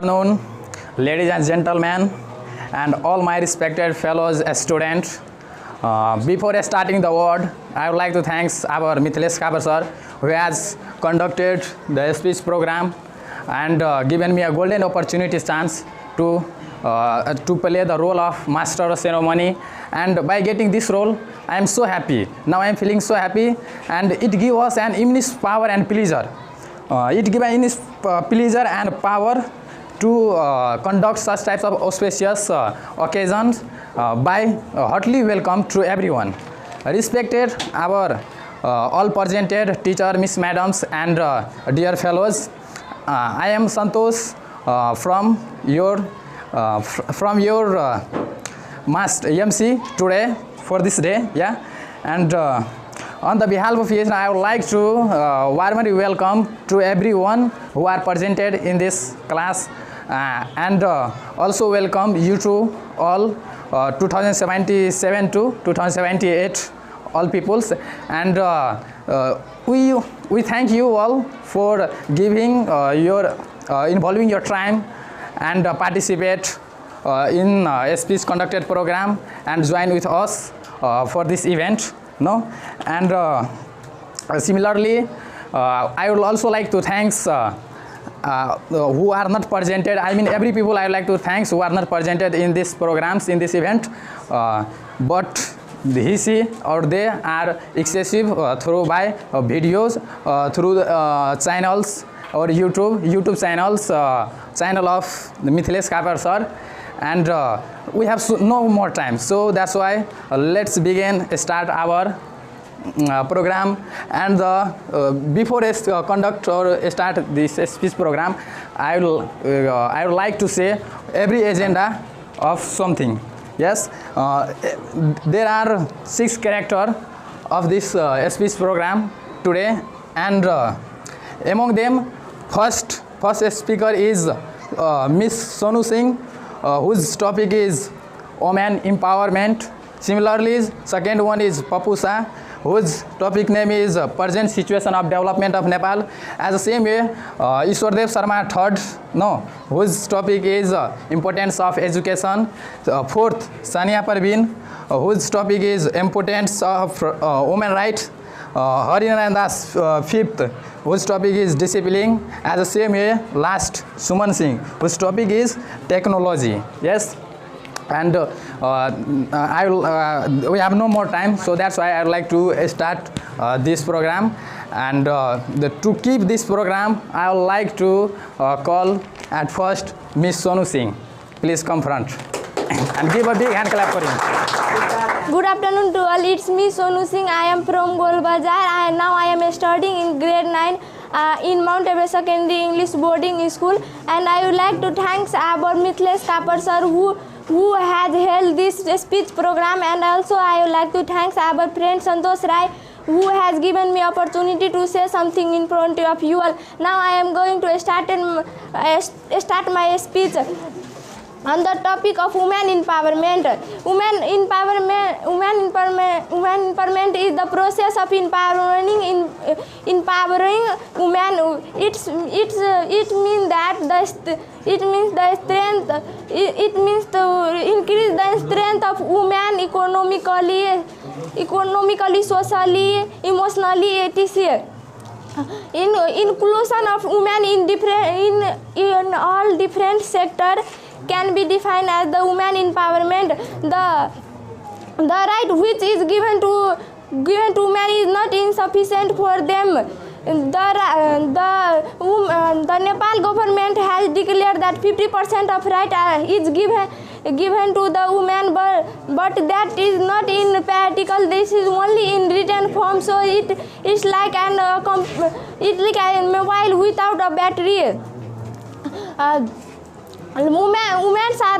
Afternoon, ladies and gentlemen, and all my respected fellows students. Before starting the word, I would like to thank our Mithilesh Kapar sir, who has conducted the speech program and given me a golden opportunity chance to play the role of master of ceremony. And by getting this role, I am so happy. Now I am feeling so happy, and it gives us an immense power and pleasure. It gives immense pleasure and power to conduct such types of auspicious occasions by heartily welcome to everyone. Respected our all presented teacher, Miss Madams, and dear fellows, I am Santosh from your master MC today for this day, yeah, and on the behalf of ESN, I would like to warmly welcome to everyone who are presented in this class, and also welcome you to all 2077 to 2078 all peoples, and we thank you all for giving involving your time and participate in a speech conducted program and join with us for this event. No, and similarly, I would also like to thank who are not presented. I mean, every people I would like to thank who are not presented in these programs, in this event, but he, she, or they are excessive through by videos through the channels or YouTube channels, channel of Mithilesh Kapar sir, and we have no more time, so that's why let's start our program. And before conduct or start this speech program, I would like to say every agenda of something. Yes, there are 6 characters of this speech program today, and among them, first speaker is Miss Sonu Singh, whose topic is women empowerment. Similarly, second one is Papu Shah, whose topic name is present situation of development of Nepal. As the same way, Ishwardev Sharma third, whose topic is importance of education. Fourth, Sania Parveen, whose topic is importance of women rights. Harinaran Das fifth, whose topic is discipline. As the same way, last Suman Singh, whose topic is technology. Yes, and we have no more time, so that's why I would like to start this program. And to keep this program, I would like to call at first Miss Sonu Singh. Please come front and give a big hand clap for him. Good afternoon to all. It's me, Sonu Singh. I am from Golbazar, and now I am studying in grade 9 in Mount Everest Secondary English Boarding School. And I would like to thank our Mithilesh Kapar sir who has held this speech program, and also I would like to thank our friend Santosh Rai, who has given me opportunity to say something in front of you all. Now I am going to start my speech on the topic of women empowerment. Women empowerment is the process of empowering women. It means to increase the strength of women economically, socially, emotionally, etc. Inclusion of women in all different sectors can be defined as the women empowerment. The right which is given to women is not insufficient for them. The Nepal government has declared that 50% of right is given to the women, but that is not in practical. This is only in written form. So it's like a mobile without a battery. Women are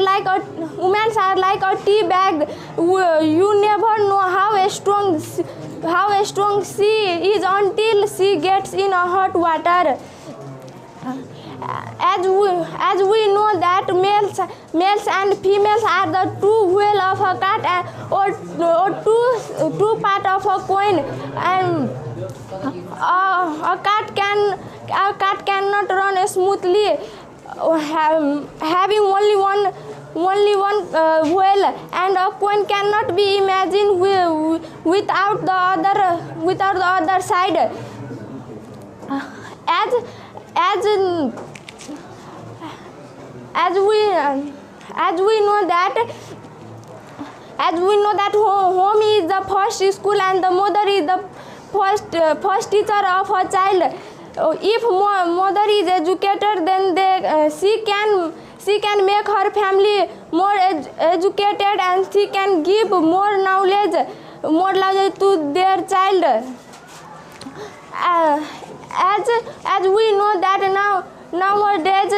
like a tea bag. You never know how strong she is until she gets in a hot water. As we know that males and females are the two wheel of a cat, or two part of a coin, and a cat cannot run smoothly. having only one well, and a coin cannot be imagined without the other side. As we know that home is the first school and the mother is the first teacher of a child. If mother is educated, then she can make her family more educated, and she can give more knowledge to their child. As we know that nowadays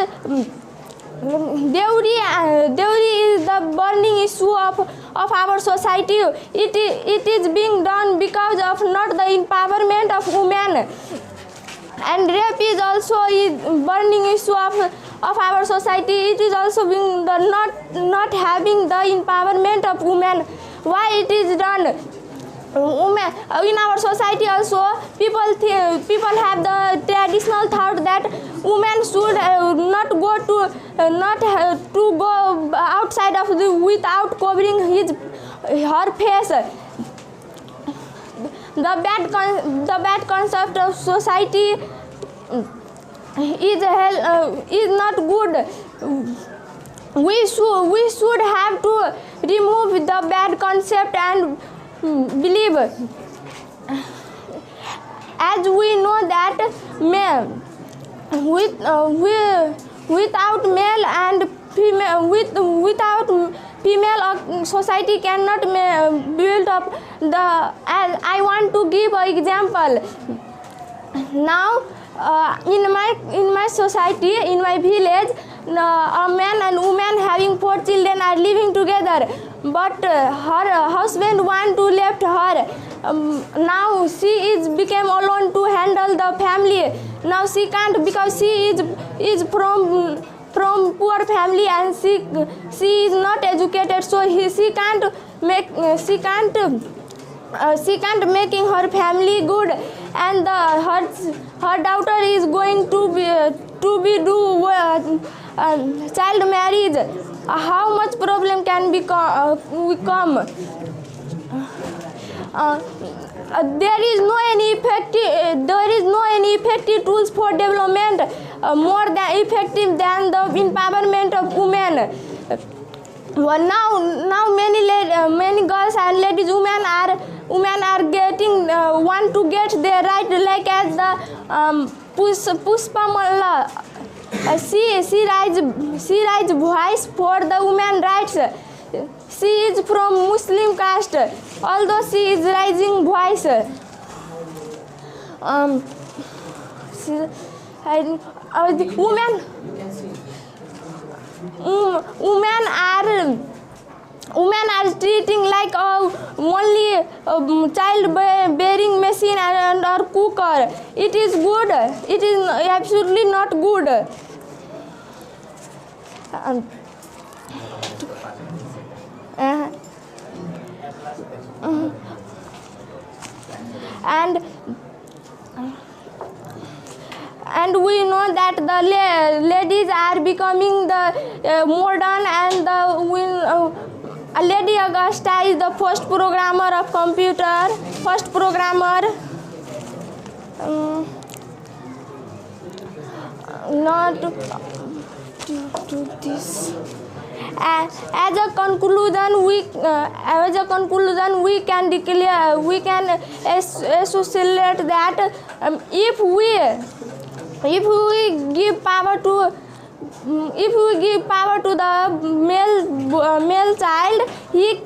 dowry is the burning issue of our society. It is being done because of not the empowerment of women, and rape is also a burning issue of our society. It is also being the not having the empowerment of women. Why it is done? Women in our society also, people have the traditional thought that women should not go outside of without covering her face. The bad concept of society is not good. We should have to remove the bad concept and believe. As we know that without male and female, without female, society cannot build up. I want to give an example. Now in my society, in my village, a man and woman having 4 children are living together, but her husband want to left her. Now she is became alone to handle the family. Now she can't, because she is from poor family, and she is not educated, so she can't making her family good, and her daughter is going to be do child marriage. How much problem can become? There is no any effective tools for development more than effective than the empowerment of women. Now many girls and ladies, women are getting want to get their right, like as the Pushpa Malla. She raised voice for the women rights. She is from Muslim caste, although she is raising voice. Women are treating like only child-bearing machine and or cooker. It is good. It is absolutely not good. And we know that the ladies are becoming the modern, and Lady Augusta is the first programmer of computer, first programmer. Not to this. As a conclusion, we can declare, we can associate that if we give power to the male child, he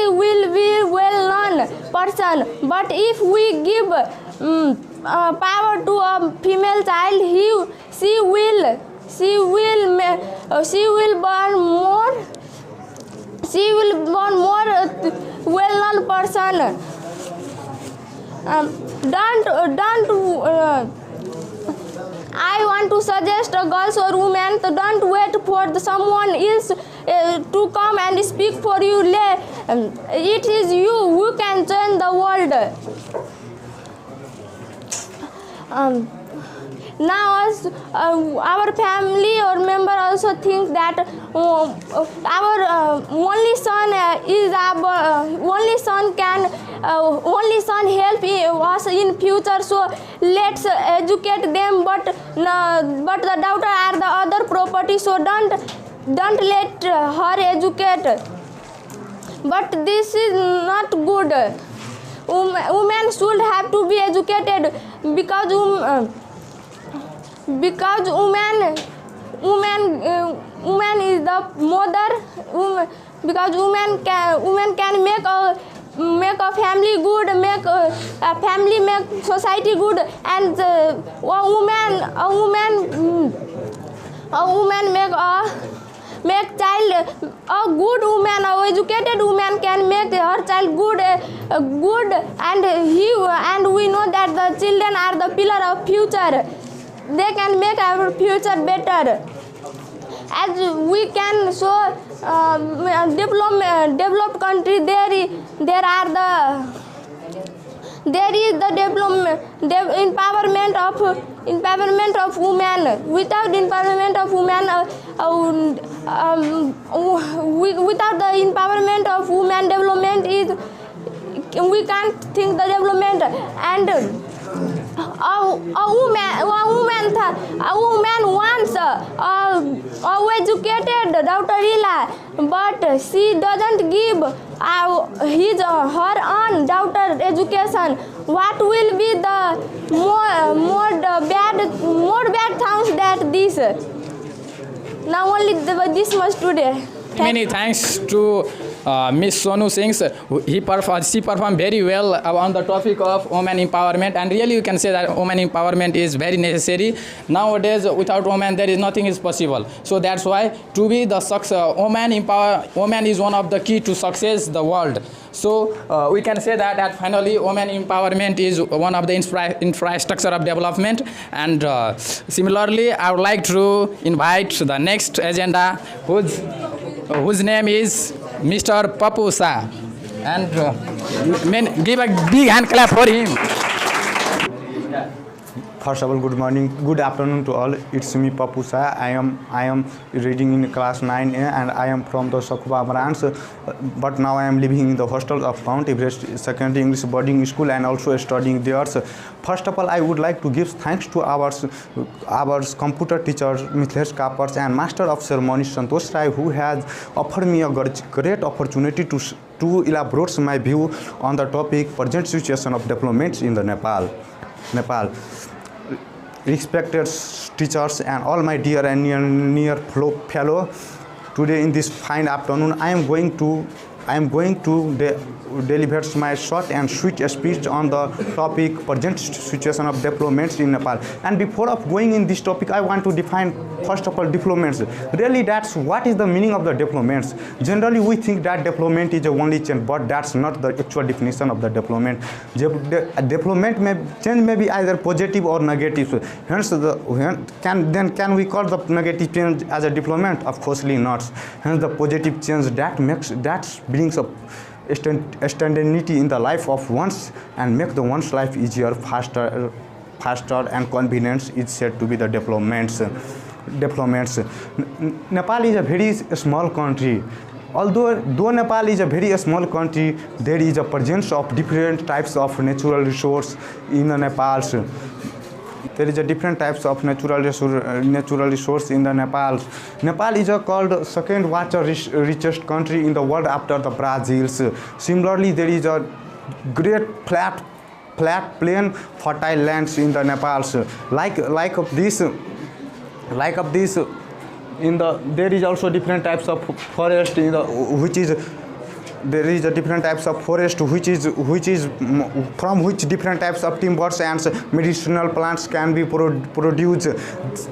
will be well-known person. But if we give power to a female child, she will born more well-known person. I want to suggest girls or women, don't wait for someone else to come and speak for you. It is you who can change the world. now us, our family or member also think that our only son is our only son can only son help us in future, so let's educate them, but the daughter are the other property, so don't let her educate. But this is not good. Women should have to be educated because woman is the mother. Because woman can make a family good, make a family, make society good, and a woman make child a good woman, a educated woman can make her child good, and we know that the children are the pillar of future. They can make our future better. As we can show developed country, there is the empowerment of women. Without empowerment of women, without the empowerment of women, development is, we can't think the development. And a woman wants a educated daughter, but she doesn't give her own daughter education. What will be the more bad things that this? Now only this much today. Many thanks to Miss Sonu Singh. She performed very well on the topic of women empowerment, and really you can say that women empowerment is very necessary. Nowadays, without women, there is nothing is possible. So that's why to be the success, woman is one of the key to success the world. So we can say that finally women empowerment is one of the infrastructure of development. And similarly, I would like to invite the next agenda, whose name is Mr. Papu Shah. And give a big hand clap for him. First of all, good morning, good afternoon to all. It's me, Papu Shah. I am reading in class 9A, and I am from the Sakhuba branch. But now I am living in the hostel of Mount Everest Secondary English Boarding School and also studying there. First of all, I would like to give thanks to our computer teacher, Mithlesh Kapars, and Master of Ceremonies, Santosh Rai, who has offered me a great opportunity to elaborate my view on the topic present situation of developments in the Nepal. Respected teachers and all my dear and near fellow, today in this fine afternoon I am going to deliver my short and sweet speech on the topic present situation of developments in Nepal. And before of going in this topic, I want to define first of all developments. Really, that's what is the meaning of the developments. Generally, we think that development is a only change, but that's not the actual definition of the development. Development change may be either positive or negative. Hence, can we call the negative change as a development? Of course not. Hence, the positive change that brings up standardity in the life of one's and make the one's life easier, faster and convenience is said to be the developments. Nepal is a very small country. Though Nepal is a very small country, there is a presence of different types of natural resource in Nepal. There is a different types of natural resource in the Nepal. Nepal is called second water richest country in the world after the Brazil. Similarly, there is a great flat plain fertile lands in the Nepal. Like of this, there is also different types of forest in the there is a different types of forest which is from which different types of timbers and medicinal plants can be produced.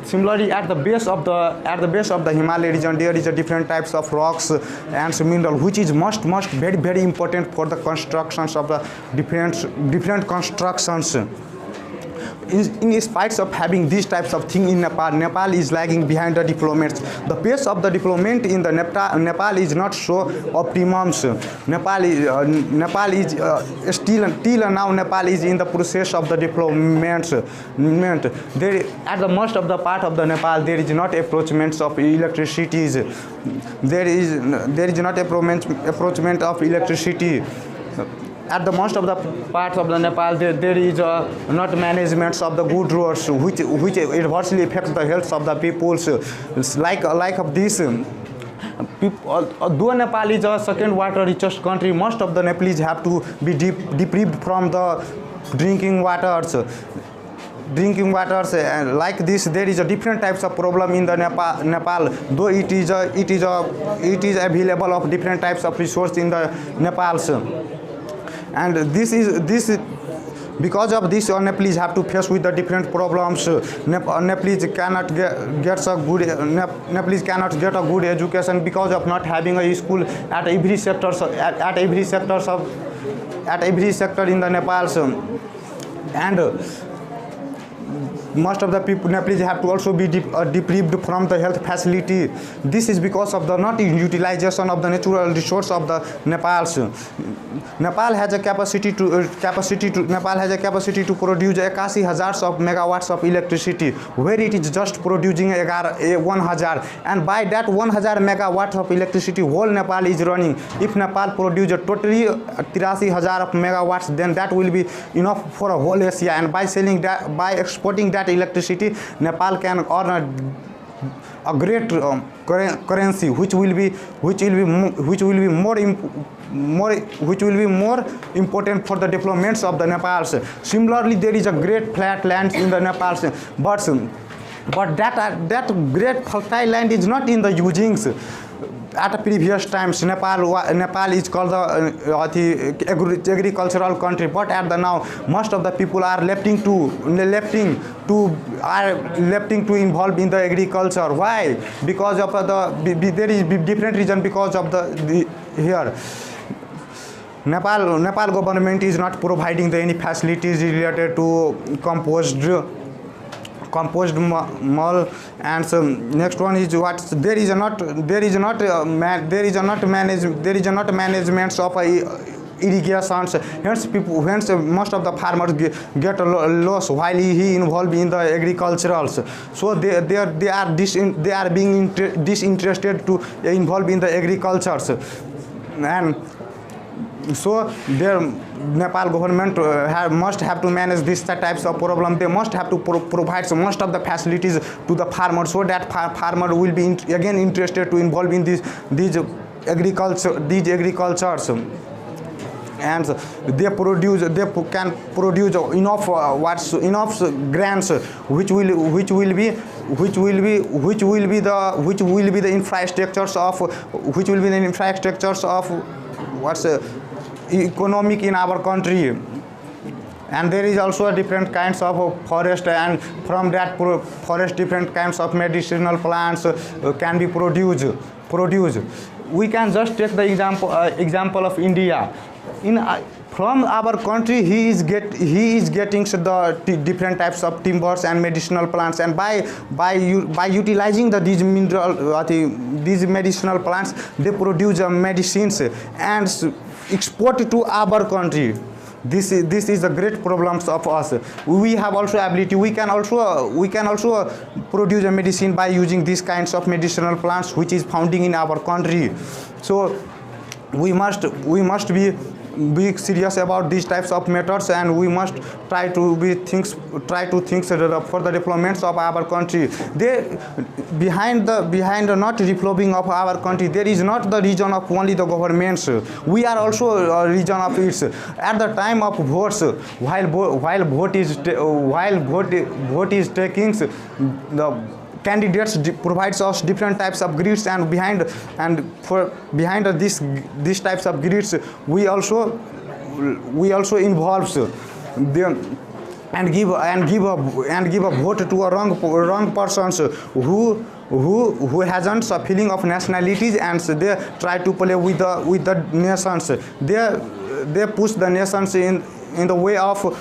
Similarly, at the base of the Himalaya region, there is a different types of rocks and mineral which is must very important for the constructions of the different constructions. in spite of having these types of thing in Nepal, Nepal is lagging behind the developments. The pace of the development in the Nepal is not so optimum. Nepal is still till now Nepal is in the process of the development. There at the most of the part of the Nepal there is not approachments of electricity. There is not approachment of electricity. At the most of the parts of the Nepal, there is not management of the good roads, which adversely affects the health of the peoples. Like of this. Though Nepal is a second water richest country, most of the Nepalese have to be deprived from the drinking waters. And like this, there is a different types of problem in the Nepal. Though it is available of different types of resource in the Nepal. And this is because of this, Nepalese have to face with the different problems. Nepalese cannot get a good education because of not having a school at every sector in the Nepal. And most of the people Nepalese have to also be deprived from the health facility. This is because of the not utilization of the natural resource of the Nepal. Nepal has a capacity to produce 81,000 of megawatts of electricity, where it is just producing 1,000, and by that 1,000 megawatts of electricity whole Nepal is running. If Nepal produces totally 83,000 of megawatts, then that will be enough for a whole Asia, and by selling that, by exporting that electricity, Nepal can earn a great currency, which will be more important for the developments of the Nepal. Similarly, there is a great flat land in the Nepal, but that great fertile land is not in the usings. At previous times, Nepal is called the agricultural country, but at the now, most of the people are lefting to involve in the agriculture. Why? Because of there is different reason. Because of here. Nepal government is not providing any facilities related to compost mall, and so next one is what there is not management of irrigations. Hence most of the farmers get loss while he involved in the agricultural. So they are being disinterested to involve in the agriculture, and so their Nepal government must have to manage these types of problem. They must have to provide most of the facilities to the farmer, so that farmer will be again interested to involve in these agricultures. And they can produce enough enough grants, which will be the infrastructures of economic in our country. And there is also a different kinds of forest, and from that forest different kinds of medicinal plants can be produced. We can just take the example of India. From our country, he is getting the different types of timbers and medicinal plants, and by utilizing these medicinal plants, they produce medicines and export to our country. This is the great problems of us. We have also ability. We can also produce a medicine by using these kinds of medicinal plants, which is founding in our country. So we must be serious about these types of matters, and we must try to think for the developments of our country. Behind the not developing of our country, there is not the region of only the governments. We are also a region of it. At the time of votes, while vote is taking, the candidates provides us different types of grids, and behind these types of grids, we also involves them and give a vote to a wrong persons who hasn't a feeling of nationalities, and they try to play with the nations. They push the nations in the way of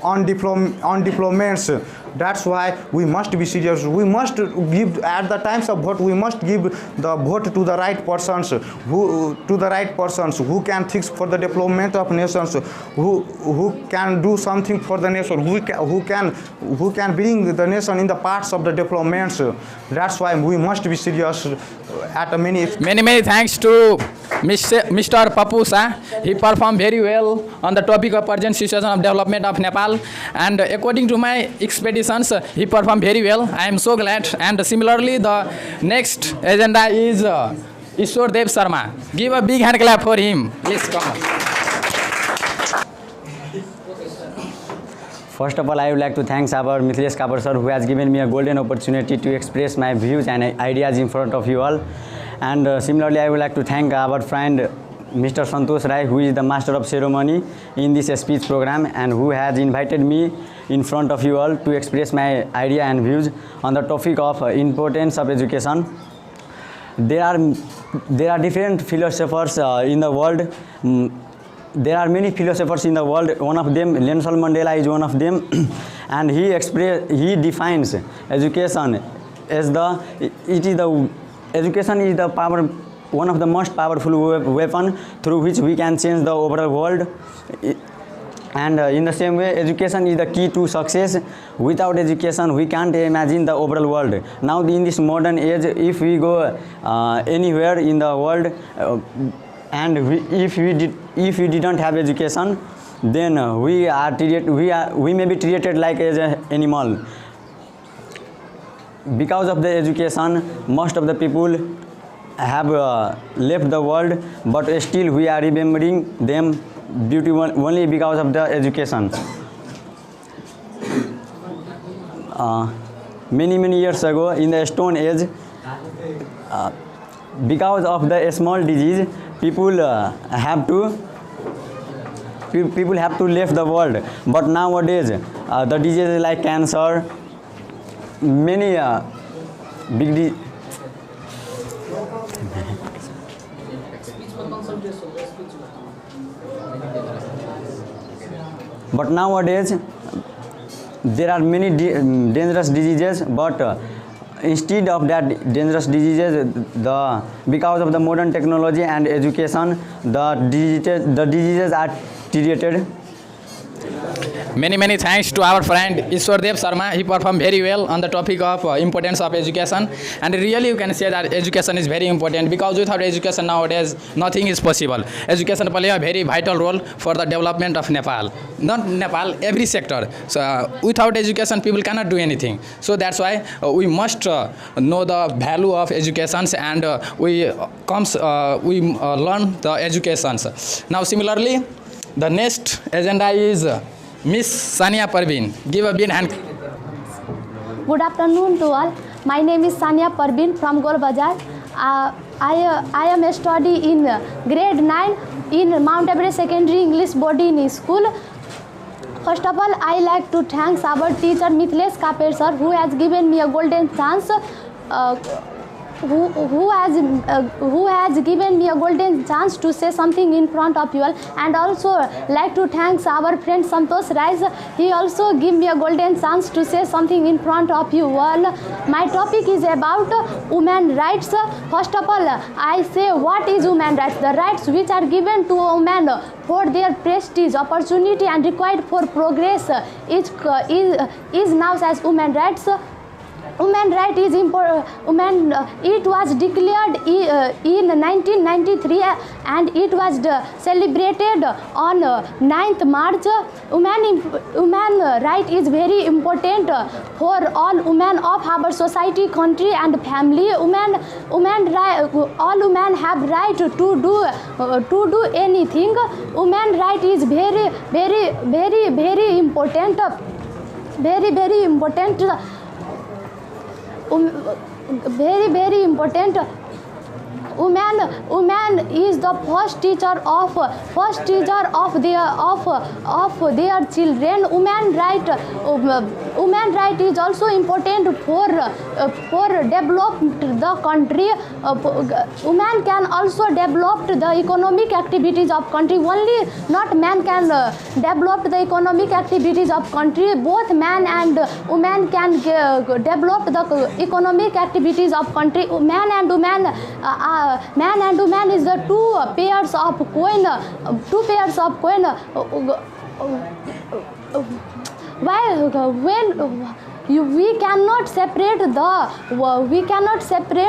on deployments. That's why we must be serious. We must give at the times of vote. We must give the vote to the right persons, who can think for the development of nations, who can do something for the nation, who can bring the nation in the parts of the developments. That's why we must be serious at many. Many thanks to Mr. Papu Shah. He performed very well on the topic of urgent situation of development of Nepal, and according to my expectations, he performed very well. I am so glad. And similarly, the next agenda is Ishwar Dev Sharma. Give a big hand clap for him. Please come. First of all, I would like to thank our Mithilesh Kapar sir, who has given me a golden opportunity to express my views and ideas in front of you all. And similarly, I would like to thank our friend Mr. Santosh Rai, who is the master of ceremony in this speech program and who has invited me in front of you all to express my idea and views on the topic of importance of education. There are different philosophers in the world. There are many philosophers in the world. One of them, Nelson Mandela, is one of them, and he defines education as education is the power, one of the most powerful weapon through which we can change the overall world. And in the same way, education is the key to success. Without education, we can't imagine the overall world. Now, in this modern age, if we go anywhere in the world, and if we didn't have education, then we may be treated like as an animal. Because of the education, most of the people have left the world, but still we are remembering them only because of the education. Many years ago, in the Stone Age, because of the small disease, people have to leave the world. But nowadays, the diseases like cancer, many big But nowadays, there are many dangerous diseases, but instead of that dangerous diseases, because of the modern technology and education, the diseases are treated. Many thanks to our friend Ishwar Dev Sharma. He performed very well on the topic of importance of education, and really you can say that education is very important, because without education nowadays nothing is possible. Education plays a very vital role for the development of Nepal. Not Nepal, every sector. So without education people cannot do anything. So that's why we must know the value of education, and we learn the educations. Now similarly, the next agenda is Miss Sania Parveen. Give a big hand. Good afternoon to all. My name is Sania Parveen from Golbazar. I am studying in grade 9 in Mount Everest Secondary English Boarding School. First of all, I like to thank our teacher Mithilesh Kapar sir, who has given me a golden chance. Who has given me a golden chance to say something in front of you all, and also like to thank our friend Santosh Rai. He also give me a golden chance to say something in front of you all. My topic is about women rights. First of all, I say what is women rights? The rights which are given to women for their prestige, opportunity, and required for progress is now as women rights. Women right is important. It was declared in 1993 and it was celebrated on 9th March. Women right is very important for all women of our society, country, and family. All women have right to do anything. Women right is very important. Very important. Very important. Woman is the first teacher of their children. Women right women right is also important for develop the country. Women can also develop the economic activities of country. Only not man can develop the economic activities of country. Both man and women can develop the economic activities of country. Man and woman is the two pairs of coin. We cannot separate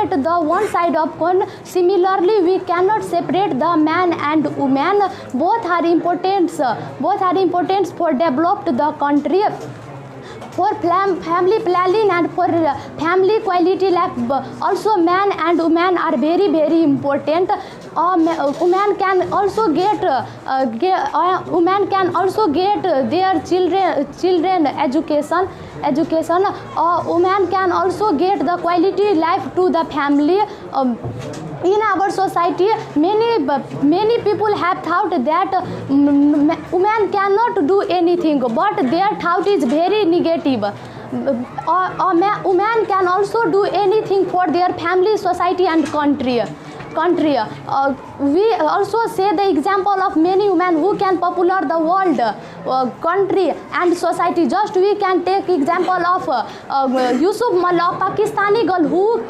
the one side of coin. Similarly, we cannot separate the man and woman. Both are important for developed the country. For family planning and for family quality life, also man and woman are very, very important. Women can also get their children education. Women can also get the quality life to the family. In our society, many people have thought that women cannot do anything, but their thought is very negative. Women can also do anything for their family, society and country. We also say the example of many women who can popular the world, country and society. Just we can take example of Yusuf Mallah, Pakistani girl who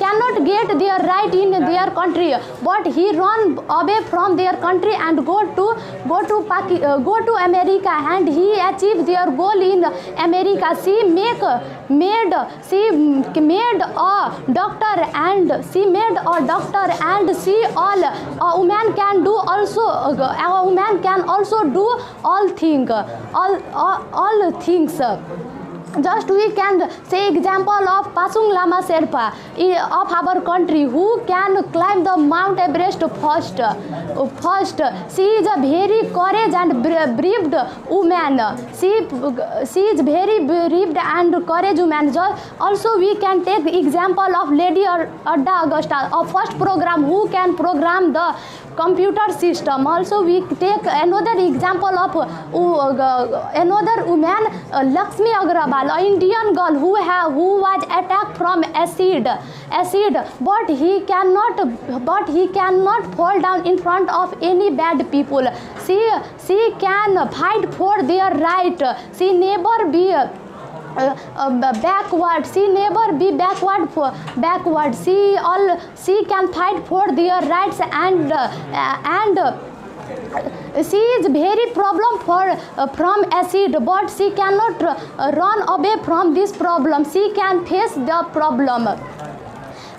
cannot get their right in their country, but he run away from their country and go to America, and he achieved their goal in America. She made a doctor, and she all women can do also. A woman can also do all things. Just we can say example of Pasung Lama Sherpa of our country, who can climb the Mount Everest first. She is a very courage and brave woman. She is very brave and courage woman. Also we can take the example of Lady Ada Augusta, a first program who can program the computer system. Also we take another example of another woman, Lakshmi Agrawal, an Indian girl who was attacked from acid, but he cannot fall down in front of any bad people. She can fight for their right. She never be backward. She never be backward. She can fight for their rights, and she is very problem from acid, but she cannot run away from this problem. She can face the problem.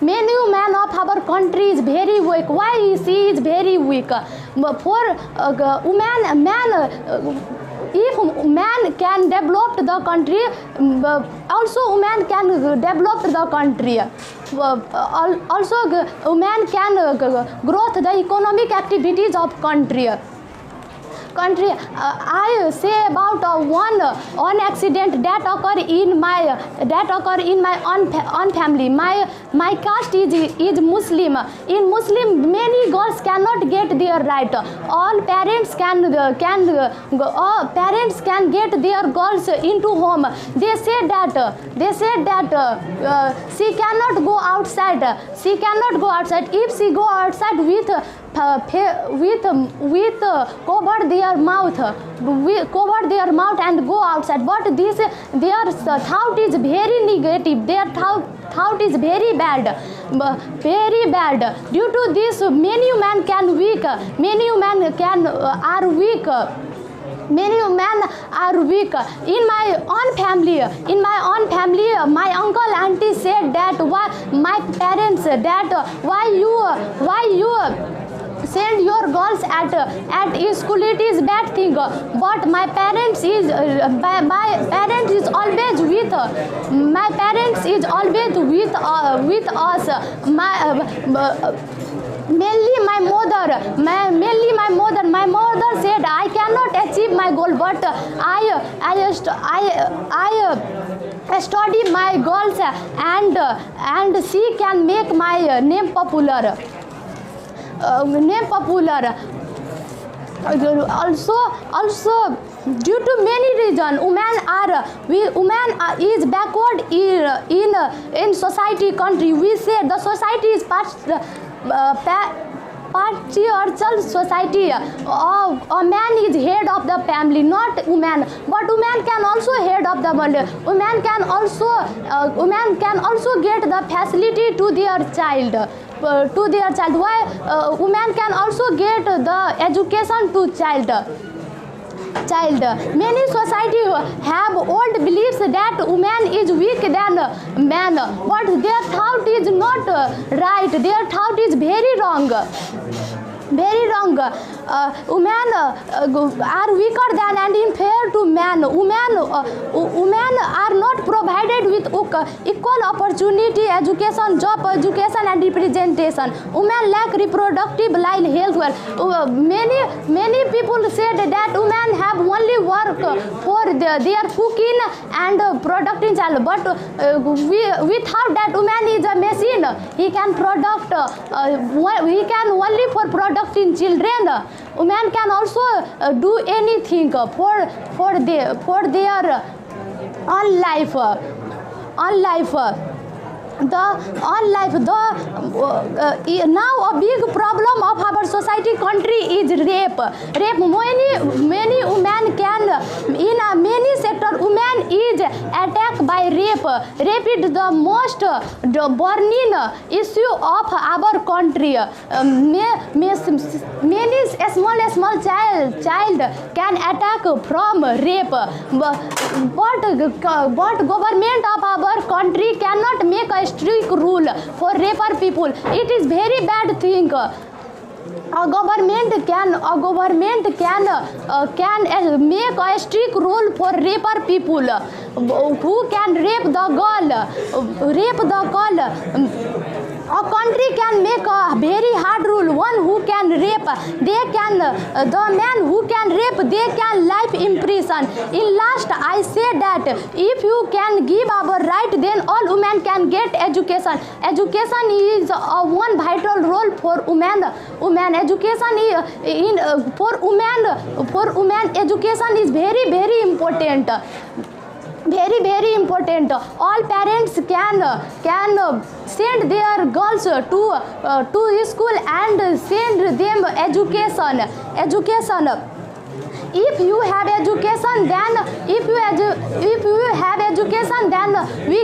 Many women of our country is very weak. Why she is very weak? For if man can develop the country, also woman can develop the country. Also woman can growth the economic activities of country. I say about one accident that occur in my own family. My caste is Muslim. In Muslim, many girls cannot get their right. All parents can get their girls into home. They said that she cannot go outside. If she go outside with cover their mouth and go outside, but their thought is very negative. Their thought is very bad. Due to this, many women are weak. Many women are weak. In my own family, my uncle auntie said that my parents why you send your girls at school, it is bad thing. But my parents is always with us. Mainly my mother said I cannot achieve my goal, but I study my goals, and she can make my name popular. Also due to many reasons, women is backward in society country. We say the society is patriarchal society. A man is head of the family, not woman. But woman can also head of the family. Woman can also get the facility to their child. Why woman can also get the education to child. Many society have old beliefs that woman is weak than man, but their thought is not right. Their thought is very wrong. Women are weaker than and inferior to man. Women are not provided with equal opportunity, education, job, education and representation. Women lack reproductive health. Many people said that women have only work for their cooking and producing child, but we thought that woman is a machine. He can only for producing children. Women can also do anything for their own life. Now a big problem of our society country is rape. Many women can in many sector women is attacked by rape. Rape is the most burning issue of our country. Many small child can attack from rape, but government of our country cannot make a strict rule for raper people. It is very bad thing. A government can make a strict rule for raper people who can rape the girl. A country can make a very hard rule. One who can rape, the man who can rape, they can life in prison. In last, I say that if you can give our right, then all women can get education. Education is one vital role for women. Education for women education is very important. Very important. All parents can send their girls to school and send them education. If you have education, then we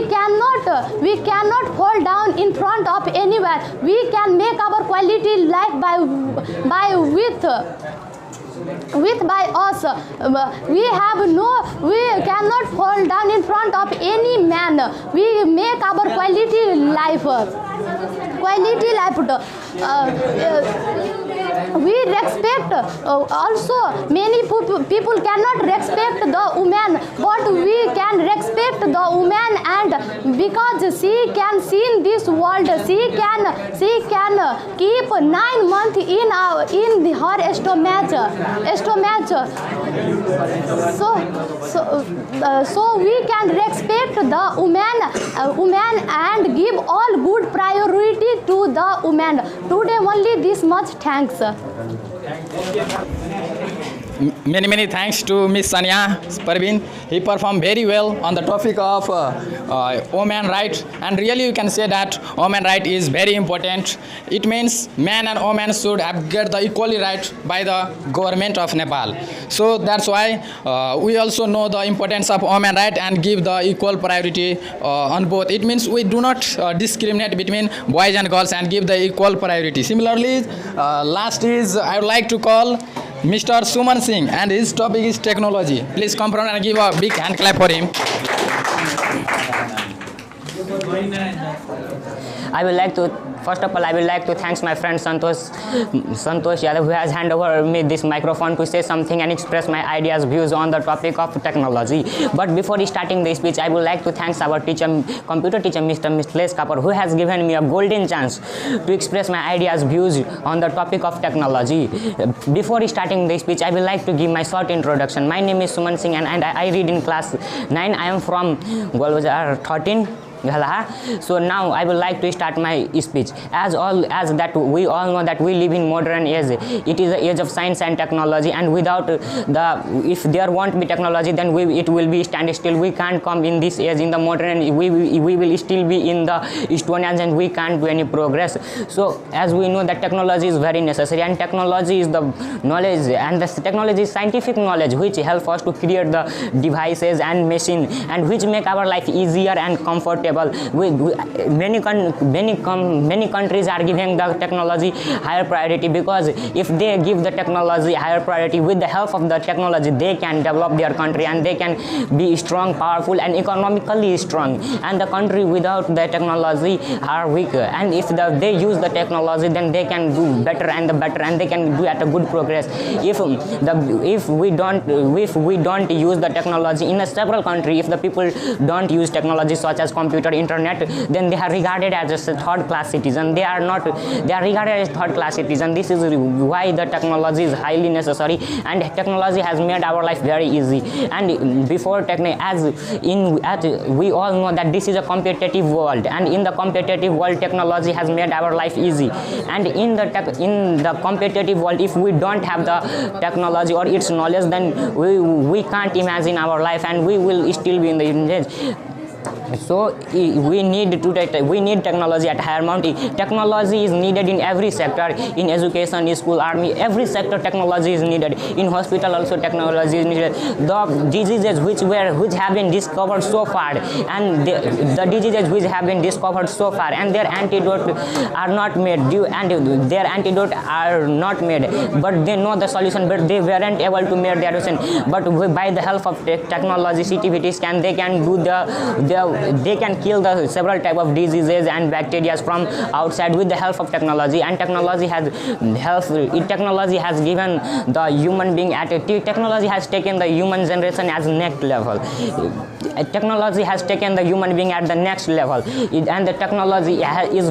cannot fall down in front of anywhere. We can make our quality life by us. We cannot fall down in front of any man. We make our quality life. We respect also many people cannot respect the woman, but we can respect the woman, and because she can see in this world, she can keep 9 months in her stomach. So we can respect the woman and give all good priority to the woman. Today only this much. Thanks. Many thanks to Miss Sania Parveen. He performed very well on the topic of women right, and really you can say that women right is very important. It means man and woman should have get the equally right by the government of Nepal. So that's why we also know the importance of women right and give the equal priority on both. It means we do not discriminate between boys and girls and give the equal priority. Similarly, last is I would like to call Mr. Suman Singh, and his topic is technology. Please come front and give a big hand clap for him. First of all, I would like to thank my friend Santosh Yadav, who has handed over me this microphone to say something and express my ideas, views on the topic of technology. But before starting the speech, I would like to thank our computer teacher, Mr. Mithilesh Kapur, who has given me a golden chance to express my ideas, views on the topic of technology. Before starting the speech, I would like to give my short introduction. My name is Suman Singh, and I read in class 9. I am from Golbazar 13. So now I would like to start my speech. As that we all know that we live in modern age. It is the age of science and technology, and without if there won't be technology, then it will be standstill. We can't come in this age in the modern. We will still be in the Stone Age, and we can't do any progress. So as we know that technology is very necessary, and technology is the knowledge, and the technology is scientific knowledge which help us to create the devices and machine, and which make our life easier and comfortable. Many countries are giving the technology higher priority, because if they give the technology higher priority, with the help of the technology they can develop their country, and they can be strong, powerful, and economically strong. And the country without the technology are weak, and if they use the technology, then they can do better, and they can do at a good progress. If we don't use the technology in a several country, if the people don't use technology such as computer, internet, then they are regarded as a third class citizen. They are regarded as third class citizen. This is why the technology is highly necessary, and technology has made our life very easy. And before we all know that this is a competitive world, and in the competitive world technology has made our life easy. And in the competitive world, if we don't have the technology or its knowledge, then we can't imagine our life, and we will still be in the age. So we need technology at higher amount. Technology is needed in every sector, in education, school, army, every sector technology is needed. In hospital also technology is needed. The diseases which have been discovered so far, and the diseases which have been discovered so far, and their antidote are not made, but they know the solution, but they weren't able to make their solution. But by the help of technology, CT scan, they can do they can kill the several type of diseases and bacteria from outside with the help of technology. And technology has given the human being technology has taken the human generation as next level. Technology has taken the human being at the next level, and the technology is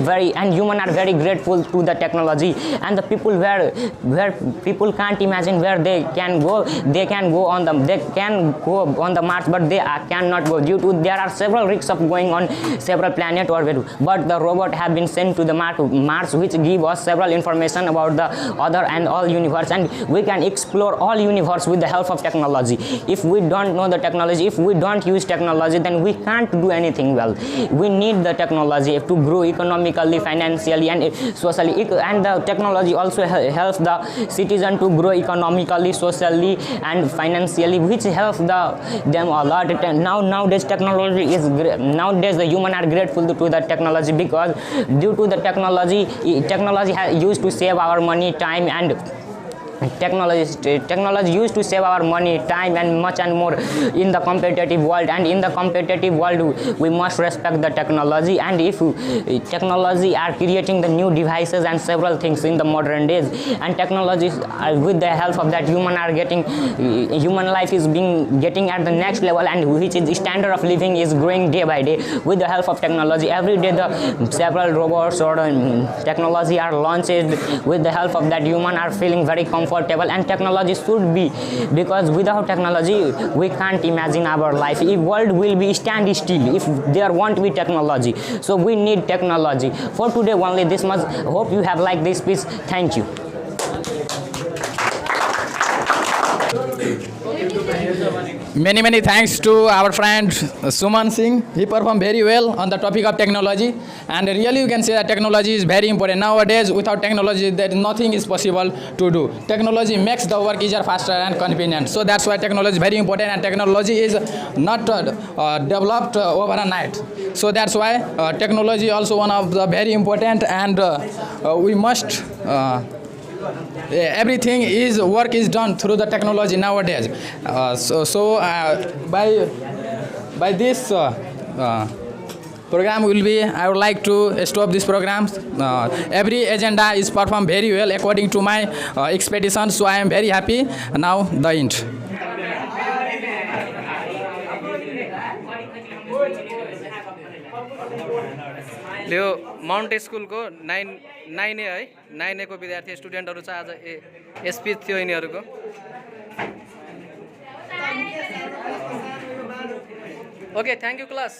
human are very grateful to the technology. And the people where people can't imagine where they can go on the Mars, but they cannot go due to there are several risks of going on several planet orbit. But the robot have been sent to the Mars, which give us several information about the other and all universe, and we can explore all universe with the help of technology. If we don't know the technology, if we don't use technology, then we can't do anything well. We need the technology to grow economically, financially, and socially. And the technology also helps the citizen to grow economically, socially, and financially, which helps them a lot. Nowadays the human are grateful to the technology, because due to the technology has used to save our money, time, and technology used to save our money, time, and much and more in the competitive world. And in the competitive world we must respect the technology. And if technology are creating the new devices and several things in the modern days, and technology with the help of that human life is getting at the next level, and which is standard of living is growing day by day with the help of technology. Every day the several robots or technology are launched. With the help of that human are feeling very comfortable, and technology should be, because without technology we can't imagine our life. If world will be stand still if there won't be technology. So we need technology. For today only this much. Hope you have liked this speech. Thank you. Many thanks to our friend Suman Singh. He performed very well on the topic of technology, and really you can say that technology is very important. Nowadays without technology there nothing is possible to do. Technology makes the work easier, faster, and convenient. So that's why technology is very important, and technology is not developed overnight. So that's why technology also one of the very important, and we must everything is work is done through the technology nowadays. By this program will be, I would like to stop this program. Every agenda is performed very well according to my expectations, so I am very happy. Now the end. Yo Mount स्कुलको 9A है 9A को विद्यार्थी स्टुडेन्टहरु छ। आज speech थियो यिनीहरुको। Okay, thank you class.